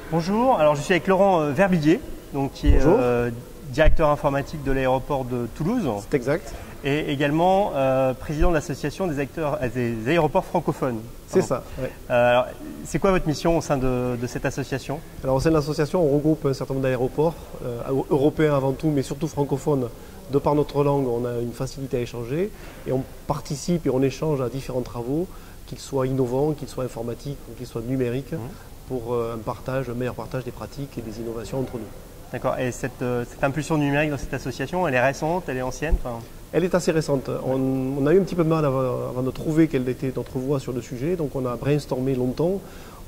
Bonjour, alors je suis avec Laurent Verbillier, donc, qui est directeur informatique de l'aéroport de Toulouse. C'est exact. Et également président de l'association des aéroports francophones. C'est ça. Ouais. C'est quoi votre mission au sein de cette association? Alors au sein de l'association, on regroupe un certain nombre d'aéroports, européens avant tout, mais surtout francophones. De par notre langue, on a une facilité à échanger et on participe et on échange à différents travaux, qu'ils soient innovants, qu'ils soient informatiques ou qu'ils soient numériques, pour un meilleur partage des pratiques et des innovations entre nous. D'accord. Et cette impulsion numérique dans cette association, elle est récente, elle est ancienne? Elle est assez récente. On a eu un petit peu de mal avant de trouver quelle était notre voie sur le sujet, donc on a brainstormé longtemps.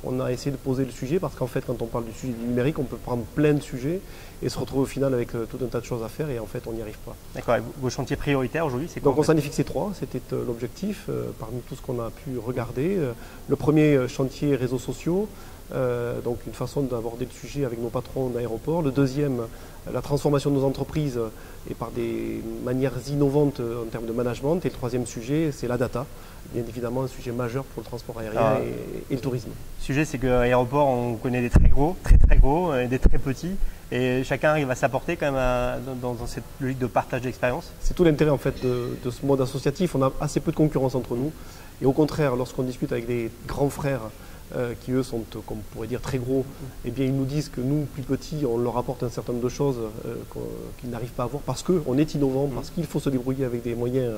On a essayé de poser le sujet parce qu'en fait, quand on parle du sujet du numérique, on peut prendre plein de sujets et se retrouver au final avec tout un tas de choses à faire et en fait, on n'y arrive pas. D'accord. Et vos chantiers prioritaires aujourd'hui, c'est quoi? Donc, on s'en est fixé 3. C'était l'objectif parmi tout ce qu'on a pu regarder. Le premier chantier, réseaux sociaux. Donc une façon d'aborder le sujet avec nos patrons d'aéroport. Le deuxième, la transformation de nos entreprises et par des manières innovantes en termes de management. Et le troisième sujet, c'est la data. Bien évidemment, un sujet majeur pour le transport aérien et le tourisme. Le sujet, c'est qu'à l'aéroport, on connaît des très gros, très gros, et des très petits. Et chacun arrive à s'apporter quand même dans cette logique de partage d'expérience. C'est tout l'intérêt en fait de ce mode associatif. On a assez peu de concurrence entre nous. Et au contraire, lorsqu'on discute avec des grands frères qui eux sont, comme on pourrait dire, très gros, eh bien ils nous disent que nous, plus petits, on leur apporte un certain nombre de choses qu'ils n'arrivent pas à avoir parce qu'on est innovant, parce qu'il faut se débrouiller avec des moyens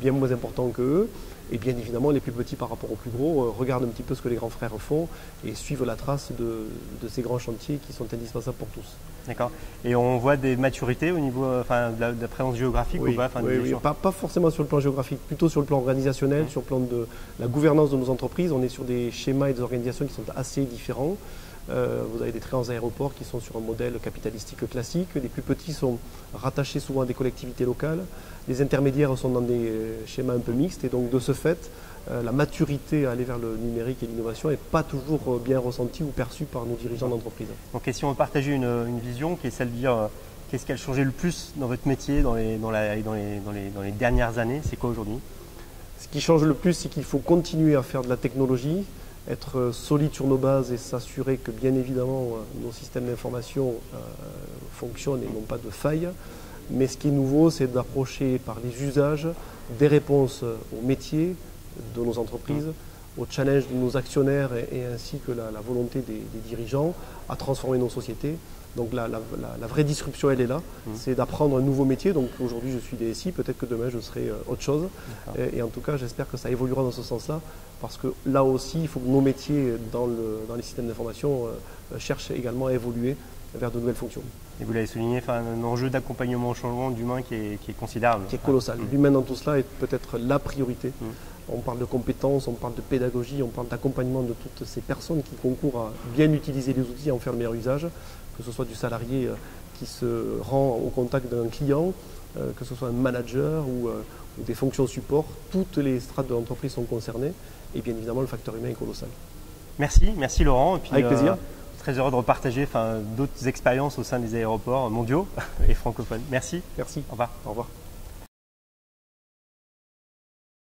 bien moins importants qu'eux. Et bien évidemment, les plus petits par rapport aux plus gros regardent un petit peu ce que les grands frères font et suivent la trace de ces grands chantiers qui sont indispensables pour tous. D'accord. Et on voit des maturités au niveau de la présence géographique ou pas? Oui, pas forcément sur le plan géographique, plutôt sur le plan organisationnel, sur le plan de la gouvernance de nos entreprises. On est sur des schémas et des organisations qui sont assez différents. Vous avez des très grands aéroports qui sont sur un modèle capitalistique classique. Les plus petits sont rattachés souvent à des collectivités locales. Les intermédiaires sont dans des schémas un peu mixtes. Et donc, de ce fait, la maturité à aller vers le numérique et l'innovation n'est pas toujours bien ressentie ou perçue par nos dirigeants d'entreprise. Donc, si on partageait une vision qui est celle de dire qu'est-ce qui a changé le plus dans votre métier dans les dernières années, c'est quoi aujourd'hui? Ce qui change le plus, c'est qu'il faut continuer à faire de la technologie, être solide sur nos bases et s'assurer que bien évidemment nos systèmes d'information fonctionnent et n'ont pas de failles. Mais ce qui est nouveau, c'est d'approcher par les usages des réponses aux métiers de nos entreprises, aux challenges de nos actionnaires et ainsi que la volonté des dirigeants à transformer nos sociétés. Donc la vraie disruption, elle est là, c'est d'apprendre un nouveau métier. Donc aujourd'hui je suis DSI, peut-être que demain je serai autre chose. Et en tout cas j'espère que ça évoluera dans ce sens-là, parce que là aussi il faut que nos métiers dans les systèmes d'information cherchent également à évoluer vers de nouvelles fonctions. Et vous l'avez souligné, un enjeu d'accompagnement au changement d'humain qui est considérable. Qui est colossal. L'humain dans tout cela est peut-être la priorité. On parle de compétences, on parle de pédagogie, on parle d'accompagnement de toutes ces personnes qui concourent à bien utiliser les outils et à en faire le meilleur usage, que ce soit du salarié qui se rend au contact d'un client, que ce soit un manager ou des fonctions support. Toutes les strates de l'entreprise sont concernées et bien évidemment le facteur humain est colossal. Merci Laurent. Et puis, avec plaisir. Très heureux de repartager d'autres expériences au sein des aéroports mondiaux et francophones. Merci. Merci. Au revoir. Au revoir.